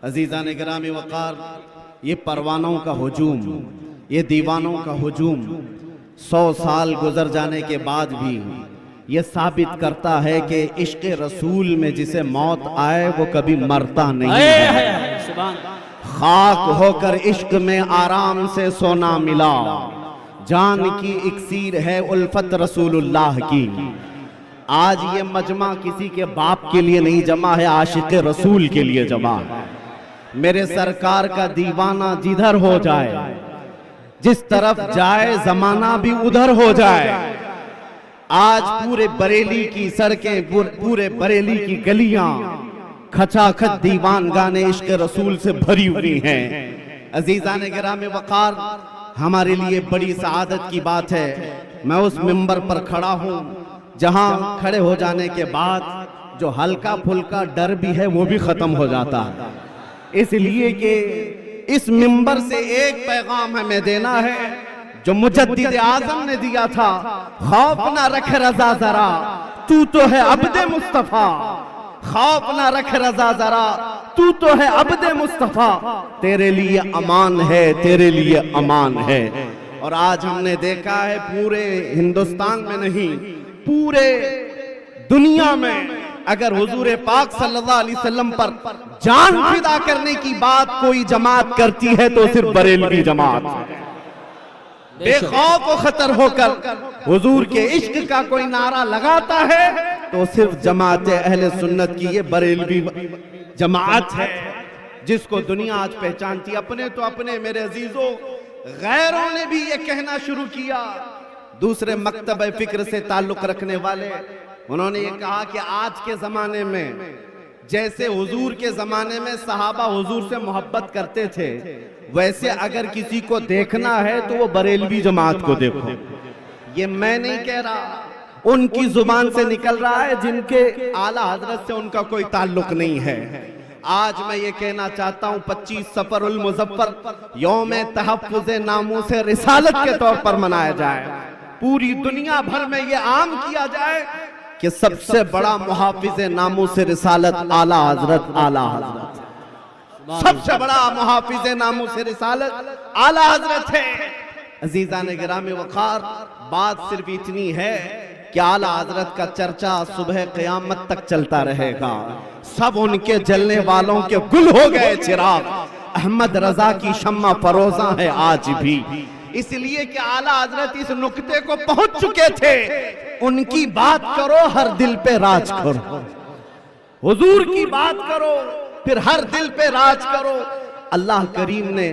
अजीज़ान गिरामी वक़ार, ये परवानों का हुजूम, ये दीवानों का हुजूम 100 साल गुजर जाने के बाद भी ये साबित करता है कि इश्क रसूल में जिसे मौत आए वो कभी मरता नहीं है। खाक होकर इश्क में आराम से सोना मिला, जान की इक्सीर है उल्फत रसूलुल्लाह की। आज ये मजमा किसी के बाप के लिए नहीं जमा है, आशिक रसूल के लिए जमा है। मेरे सरकार का दीवाना जिधर हो जाए, जिस तरफ जाए जमाना भी उधर हो जाए। आज पूरे बरेली की सड़कें, पूरे बरेली की गलियां खचाखच दीवान गाने इश्क रसूल से भरी हुई हैं। अजीज़ान गिरामी वक़ार, हमारे लिए बड़ी सआदत की बात है मैं उस मिंबर पर खड़ा हूं जहां खड़े हो जाने के बाद जो हल्का फुल्का डर भी है वो भी खत्म हो जाता है, इसलिए कि इस मिंबर से एक पैगाम हमें देना है जो मुजद्दिद आज़म ने दिया था, खौफ ना रख रज़ा जरा तू तो है अब्दे मुस्तफा। खौफ ना रख रज़ा जरा तू तो है अब्दे मुस्तफा, तेरे लिए अमान है, तेरे लिए अमान है। और आज हमने देखा है पूरे हिंदुस्तान में नहीं, पूरे दुनिया में अगर हुजूर पाक सल्लल्लाहु अलैहि वसल्लम पर जान फिदा करने की बात कोई जमात करती है तो सिर्फ बरेलवी जमात है। बेखौफ व खतर होकर हुजूर के इश्क का कोई नारा लगाता है तो सिर्फ जमात अहले सुन्नत की ये बरेलवी जमात है, जिसको दुनिया आज पहचानती है। अपने तो अपने मेरे अजीजों, गैरों ने भी ये कहना शुरू किया, दूसरे मकतब फिक्र से ताल्लुक रखने वाले, उन्होंने ये कहा कि आज के जमाने में जैसे हुजूर के जमाने में सहाबा हुजूर से मोहब्बत करते थे, वैसे अगर किसी को देखना है तो वो बरेलवी जमात को देखो। ये मैं नहीं कह रहा, उनकी जुबान से निकल रहा है जिनके आला हजरत से उनका कोई ताल्लुक नहीं है। आज मैं ये कहना चाहता हूँ 25 सफरुल मुज़फ्फर यौम तहफ़्फ़ुज़ नामूस रिसालत के तौर पर मनाया जाए, पूरी दुनिया भर में ये आम किया जाए कि सबसे बड़ा मुहाफिज नामूस रिसालत आला हजरत, आला हजरत सबसे बड़ा मुहाफिज नामूस रिसालत आला हजरत है। अजीज़ान गिरामी वक़ार, बात सिर्फ इतनी है कि आला हजरत का चर्चा सुबह क़यामत तक चलता रहेगा। सब उनके जलने वालों के गुल हो गए चिराग, अहमद रजा की शम्मा फरोजा है आज भी, इसलिए कि आला हजरत इस नुक्ते को पहुंच चुके थे, उनकी बात करो हर दिल पे राज करो, हुजूर की बात करो फिर हर दिल पे राज करो। अल्लाह करीम ने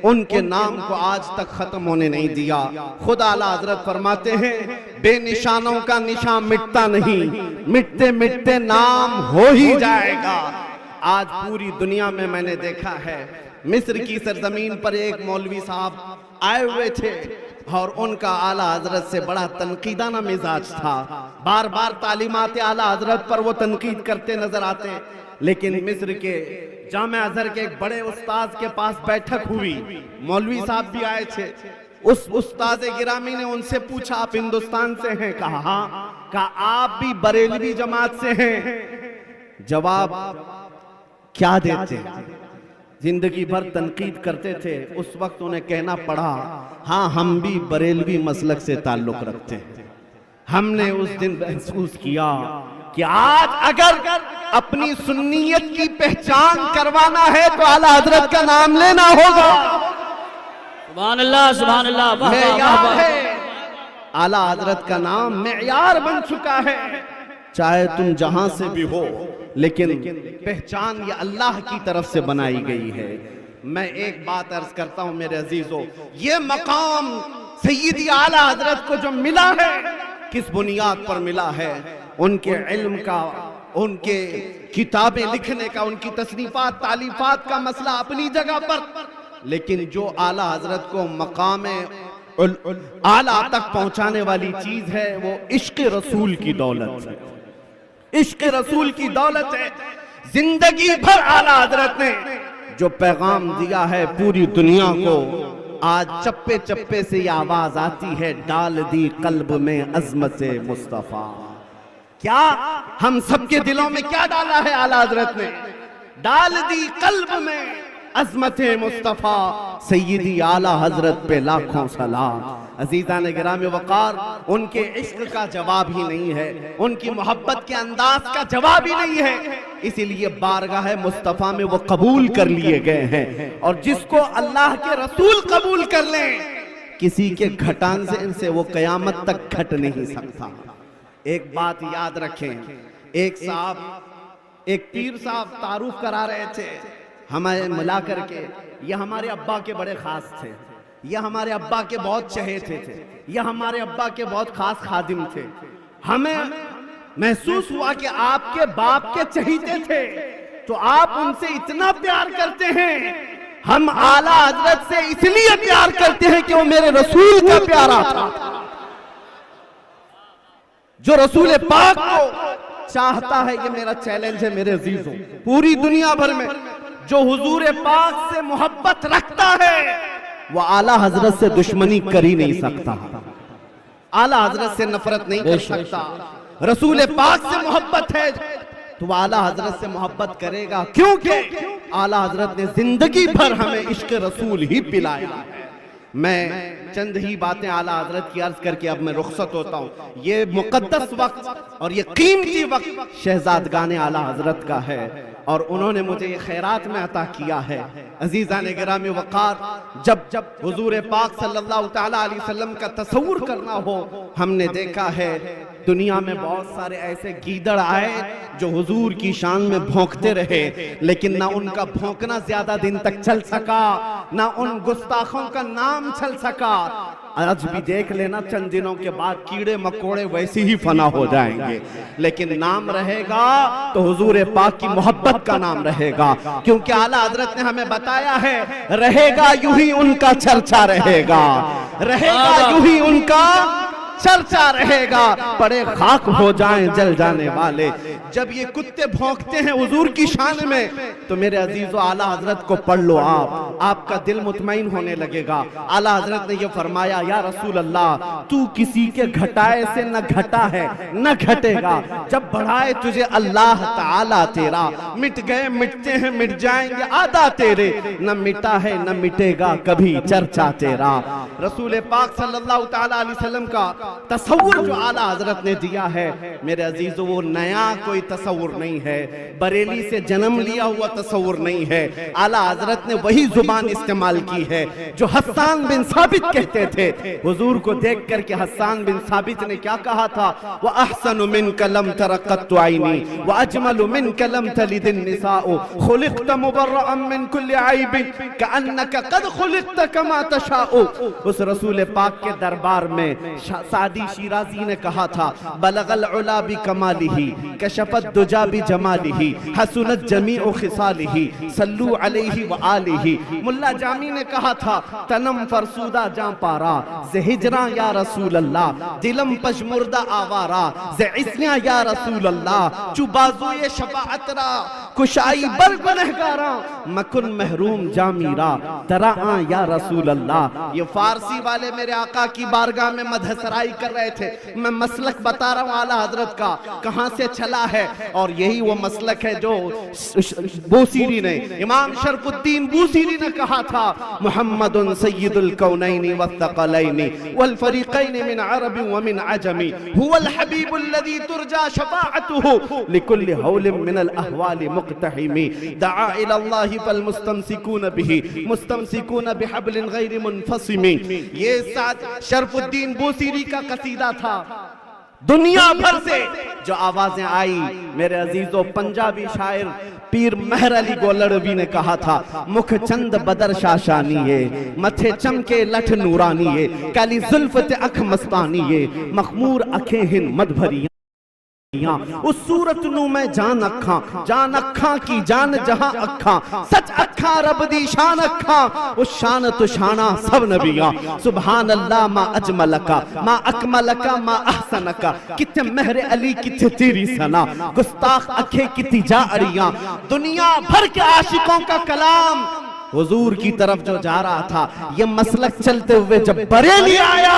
उनके नाम को आज तक खत्म होने नहीं दिया। खुद आला हजरत फरमाते हैं, बेनिशानों का निशान मिटता नहीं, मिटते मिटते नाम हो ही जाएगा। आज पूरी दुनिया में मैंने देखा है, मिस्र की सरजमीन पर एक मौलवी साहब आए हुए थे और उनका आला हजरत से बड़ा तनकीदाना मिजाज था, बार बार तालीमात आला हजरत पर वो तनकीद करते नजर आते। लेकिन मिस्र के जामिया अज़हर के एक बड़े उस्ताद के पास बैठक हुई, मौलवी साहब भी आए थे। उस उस्ताद गिरामी ने उनसे पूछा, आप हिंदुस्तान से हैं? कहा हाँ। कहा आप भी बरेलवी जमात से हैं? जवाब क्या देते? जिंदगी भर तनकीद करते थे, उस वक्त उन्हें कहना पड़ा, हाँ हम भी बरेलवी मसलक से ताल्लुक रखते हैं। हमने उस दिन महसूस किया कि आज अगर अपनी सुन्नियत की पहचान करवाना है तो आला हजरत का नाम लेना होगा। सुभान अल्लाह, सुभान अल्लाह, वाह वाह वाह। आला हजरत का नाम मेयार बन चुका है, चाहे तुम जहां से भी हो, लेकिन पहचान ये अल्लाह की तरफ से बनाई गई है। मैं एक बात अर्ज करता हूं मेरे अजीजों, ये मकाम सैयदी आला हजरत को जो मिला है, किस बुनियाद पर मिला है? उनके इल्म का, उनके किताबें लिखने का, उनकी तसनीफात तालीफात का मसला अपनी जगह पर, लेकिन जो आला हजरत को मकाम आला तक पहुंचाने वाली चीज है वो इश्क रसूल की दौलत है, इश्क रसूल की दौलत है। जिंदगी भर आला हजरत ने जो पैगाम दिया है पूरी दुनिया को, आज चप्पे चप्पे से ये आवाज आती है, डाल दी कल्ब में अज़मत मुस्तफा। क्या हम सबके दिलों में क्या डाला है आला हजरत ने? डाल दी कल्ब में अजमत मुस्तफा सैयदी आला हजरत पे लाखों सलाम। अजीज़ान गिरामी वक़ार, उनके इश्क का जवाब ही नहीं है, उनकी मोहब्बत के अंदाज का जवाब ही नहीं है, इसीलिए बारगाह मुस्तफा में वो कबूल कर लिए गए हैं। और जिसको अल्लाह के रसूल कबूल कर लें, किसी के घटान से इनसे वो कयामत तक घट नहीं सकता। एक बात याद रखें, एक साहब, एक पीर साहब तारुफ करा रहे थे हमें मिला करके, ये हमारे अब्बा के बड़े खास थे, ये हमारे अब्बा के बहुत चहेते थे, ये हमारे अब्बा के बहुत खास खादिम थे। हमें महसूस हुआ कि आपके बाप के चहीते थे, तो आप उनसे इतना प्यार करते हैं। हम आला हजरत से इसलिए प्यार करते हैं कि वो मेरे रसूल का प्यारा था, जो रसूल पाक को चाहता है। ये मेरा चैलेंज है मेरे अजीजों, पूरी दुनिया भर में जो हुजूर पाक से मोहब्बत रखता है वो आला हजरत से दुश्मनी कर ही नहीं सकता, आला हजरत से नफरत नहीं कर सकता। रसूल पाक से मोहब्बत है तो वो आला हजरत से मोहब्बत करेगा, क्योंकि आला हजरत ने जिंदगी भर हमें इश्क रसूल ही पिलाया है। मैं चंद ही बातें आला हजरत की अर्ज करके अब मैं रुखसत होता हूँ। ये मुकद्दस वक्त और ये कीमती वक्त शहजादगाने आला हजरत का है और उन्होंने मुझे ये खैरात में अता किया है। अजीज़ान गिरामी वक़ार, जब हुजूर पाक सल्लल्लाहु तआला अलैहि वसल्लम का तसव्वुर करना हो, हमने देखा है दुनिया में बहुत सारे ऐसे गीदड़ आए जो हुजूर की शान में भौंकते रहे, लेकिन ना उनका भौंकना ज्यादा दिन तक चल सका, ना उन गुस्ताखों का नाम चल सका। आज भी देख लेना, चंद दिनों के बाद कीड़े मकोड़े वैसे ही फना हो जाएंगे, लेकिन नाम रहेगा तो हुजूर पाक की मोहब्बत का नाम रहेगा, क्योंकि आला हजरत ने हमें बताया है, रहेगा यूं ही उनका चर्चा रहेगा, रहेगा यूं ही उनका चर्चा रहेगा। पड़े खाक हो जाएं जल जाने वाले। जब ये कुत्ते भौंकते हैं हुजूर की शान में, तो मेरे अजीजों आला हजरत को पढ़ लो, आपका दिल मुतमईन होने लगेगा। आला हजरत ने ये फरमाया, या रसूल अल्लाह, तू किसी के घटाए से न घटा है न घटेगा, जब बढ़ाए तुझे अल्लाह ताला तेरा, मिट गए मिटते हैं मिट जाएंगे आदा तेरे, न मिटा है न मिटेगा कभी चर्चा तेरा। रसूल पाक सल्लल्लाहु तआला अलैहि वसल्लम का तसव्वुर जो आला हजरत ने दिया है, मेरे अजीजों, वो नया कोई तसव्वुर नहीं है, बरेली से जन्म लिया हुआ तसव्वुर नहीं है। आला हजरत ने वही जुबान इस्तेमाल की है जो हस्सान बिन साबित कहते थे। हुजूर को देख करके हस्सान बिन साबित ने क्या कहा था, व अहसनु मिनका लम तरक़्क़त ऐनी व अजमलु मिनका लम तलिदिन निसाउ खुलिक़्त मुबर्रअन मिन कुल्लि ऐबिन कअन्नका क़द खुलिक़्त कमा तशाउ। उस रसूल पाक के दरबार में सादी शिराजी ने कहा था, बलगल उला बि कमालिही कशफत दुजा बि जमालिही हसनत जमीउ खिसालिही सल्लू अलैहि व आलिही। मुल्ला जामी ने कहा था, तनम फरसूदा जां पारा ज़े हिजरा या रसूल अल्लाह, दिलम पशमुर्दा आवारा ज़े इस्या या रसूल अल्लाह, चु बाजुए शफाअतरा कुशाई बर गुनहगारा मकुन महरूम जामीरा तरा या रसूल अल्लाह। ये फारसी वाले मेरे आका की बारगाह में मदहसराई कर रहे थे। मैं मसलक बता रहा हूँ आला हजरत का कहां से चला है, और यही वो मसलक है जो बूसीरी ने, इमाम शरफुद्दीन बूसीरी ने कहा था, मुहम्मदुन सय्यिदुल कौनैनि वस्सक़लैनि वल फरीक़ैनि मिन अरबि व मिन अजमी हुवल हबीबुल लज़ी तुरजा शफ़ाअतुहु लिकुल्लि हौलिन मिनल अहवालि मुक़तहिमी दआ इलल्लाहि फल मुस्तमसिकून बिही मुस्तमसिकून बिहब्लिन गैरि मुनफ़सिमी। ये साथ शरफुद्दीन बूसीरी का कसीदा था। दुनिया भर से जो आवाजें आई, मेरे अजीजों, पंजाबी शायर पीर मेहर अली गोलड़वी ने कहा था, मुख चंद बदर शाशानी मथे चमके लठ नूरानी काली जुल्फत अख मस्तानी मखमूर अखें हिन मद भरी उस सूरत नू मैं जान अखा की जान जहां अखा सच अखा रब दी शान अखा उस शान तो शाना सब नबिया सुभान अल्लाह मा अजमलका मा अकमलका मा अहसनका किथे मेहर अली किथे तेरी सना गुस्ताख अखे किती जा अड़ियां। दुनिया भर के आशिकों का कलाम हुजूर की तरफ जो जा रहा था, ये मसलक चलते हुए जब बरेली आया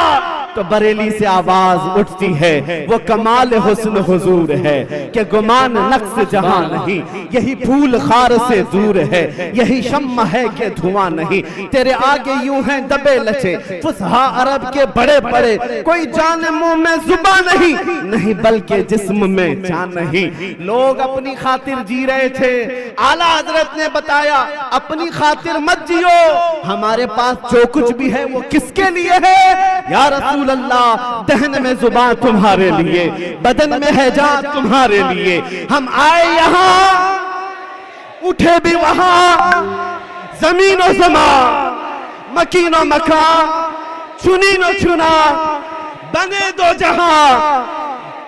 तो बरेली से आवाज उठती है, वो कमाल हुस्न हुजूर है कि गुमान नक्स जहां नहीं, यही फूल खार से दूर है, यही शम्मा है कि धुआं नहीं। तेरे आगे यूं हैं दबे लचे फुसहा अरब के बड़े बड़े, कोई जान मुंह में जुबा नहीं, नहीं बल्कि जिस्म में जान नहीं। लोग अपनी खातिर जी रहे थे, आला हजरत ने बताया अपनी खातिर मत जियो, हमारे पास जो कुछ भी है वो किसके लिए है या रसूल अल्लाह। दहन में जुबान तुम्हारे लिए, बदन में है जान तुम्हारे लिए। हम आए यहाँ उठे भी वहां, जमीन और जमा मकीन और मका, चुनी न चुना बने दो जहां।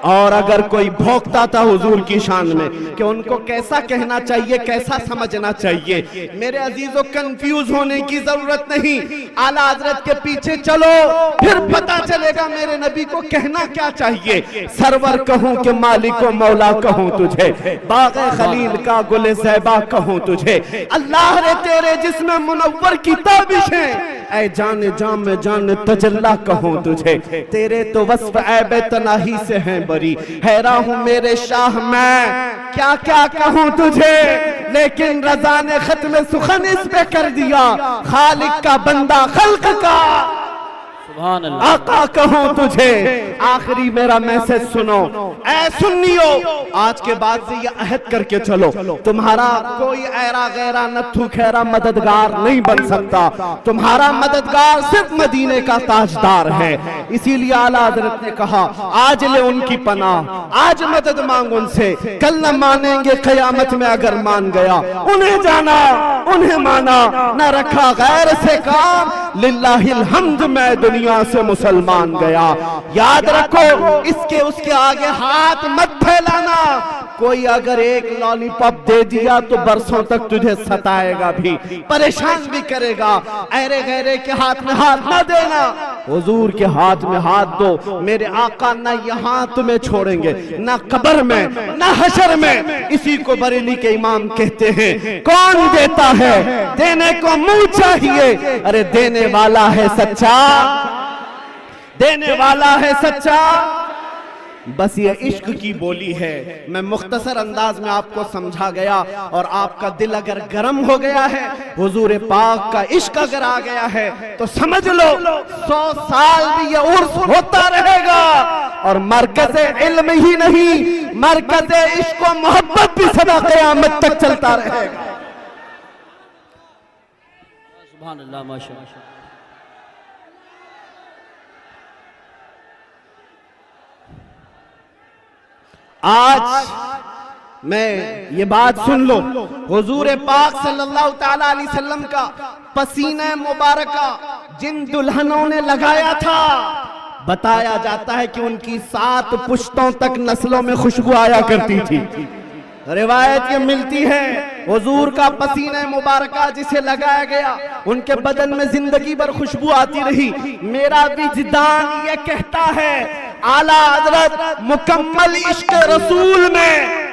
और अगर कोई भौंकता था हुजूर की शान में कि उनको कैसा कहना चाहिए, कैसा समझना चाहिए, मेरे अजीजों कंफ्यूज होने की जरूरत नहीं। आला हजरत के पीछे चलो, फिर पता चलेगा मेरे नबी को कहना क्या चाहिए। सरवर कहूं कि मालिक व मौला कहूं तुझे, बाग़े खलील का गुले ज़ैबा कहूं तुझे, अल्लाह रे तेरे जिस्म मुनव्वर की ताबिश है, ऐ जान जाम जान तजल्ला कहूं तुझे, तेरे तो वस्फ ऐब तनाही से हैं बरी, हैरान हूं मेरे शाह मैं क्या क्या कहूं तुझे। लेकिन रज़ा ने खत्म सुखन इस पे कर दिया, खालिक का बंदा खल्क का सुभान अल्लाह आका कहूं तुझे। आखिरी मेरा मैसेज सुनो, ऐ सुन्नियो, आज के बाद से ये अहद करके चलो, तुम्हारा कोई ऐरा गैरा नत्थु खैरा मददगार नहीं बन सकता, तुम्हारा मददगार सिर्फ मदीने का ताजदार है। इसीलिए आला हजरत ने कहा आज ले उनकी पनाह, आज मदद मांग उनसे, कल न मानेंगे कयामत में अगर मान गया। उन्हें जाना उन्हें माना, न रखा गैर से काम, लिल्लाहिल हम्द मैं दुनिया से मुसलमान गया। याद रखो इसके उसके आगे हाथ मत फैलाना। कोई अगर एक लॉलीपॉप दे दिया तो बरसों तक तुझे सताएगा भी, परेशान भी करेगा। ऐरे गैरे के हाथ में हाथ न देना, हुजूर के हाथ में हाथ दो। मेरे आका न यहाँ तुम्हें छोड़ेंगे, न कब्र में न हशर में। इसी को बरेली के इमाम कहते हैं, कौन देता है देने को मुंह चाहिए, अरे देने वाला है सच्चा, देने वाला है सच्चा। बस ये इश्क की बोली है। मैं मुख्तसर अंदाज में आपको समझा गया, और आपका दिल अगर गर्म हो गया है, हुजूर पाक का इश्क अगर आ गया है, तो समझ लो 100 साल भी ये उर्स होता रहेगा। और मरकज़े इल्म ही नहीं, मरकज़े इश्क और मोहब्बत भी सदा क़यामत तक चलता रहेगा। सुभान अल्लाह माशाअल्लाह। आज मैं ये बात सुन लो, हुजूर पाक सल्लल्लाहु ताला अलैहि वसल्लम का पसीना मुबारका जिन दुल्हनों ने लगाया था, बताया जाता है कि उनकी 7 पुश्तों तक नस्लों में खुशबू आया करती थी। रिवायत ये मिलती है हुजूर का पसीना मुबारका जिसे लगाया गया, उनके बदन में जिंदगी भर खुशबू आती रही। मेरा विजदान ये कहता है आला हजरत मुकम्मल इश्क रसूल में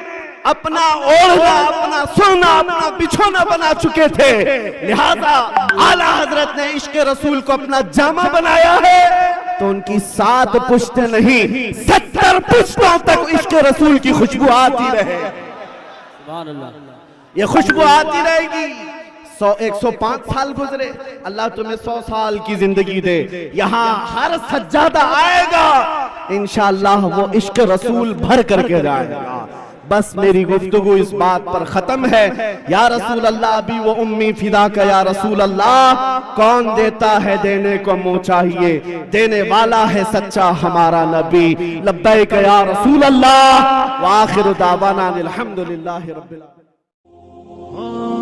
अपना ओढ़ना, अपना सोना, अपना बिछोना बना चुके थे। लिहाजा आला हजरत ने इश्क रसूल को अपना जामा बनाया है, तो उनकी 7 पुश्तें नहीं 70 पुश्तों तक इश्क रसूल की खुशबू आती रहे। ये खुशबू आती रहेगी। 105 साल गुजरे, अल्लाह तुम्हें 100 साल की जिंदगी दे। यहाँ हर सज्जादा आएगा, इंशाअल्लाह वो इश्क रसूल भर करके जाएगा। बस मेरी गुफ्तगू इस बात पर खत्म है। या रसूल अल्लाह अभी वो उम्मी फिदा का, या रसूल अल्लाह कौन देता है देने को मुंह चाहिए, देने वाला है सच्चा हमारा नबी। लब्बैक या रसूल अल्लाह। व आखिर दावाना अल्हम्दुलिल्लाहि रब्बिल आलमीन।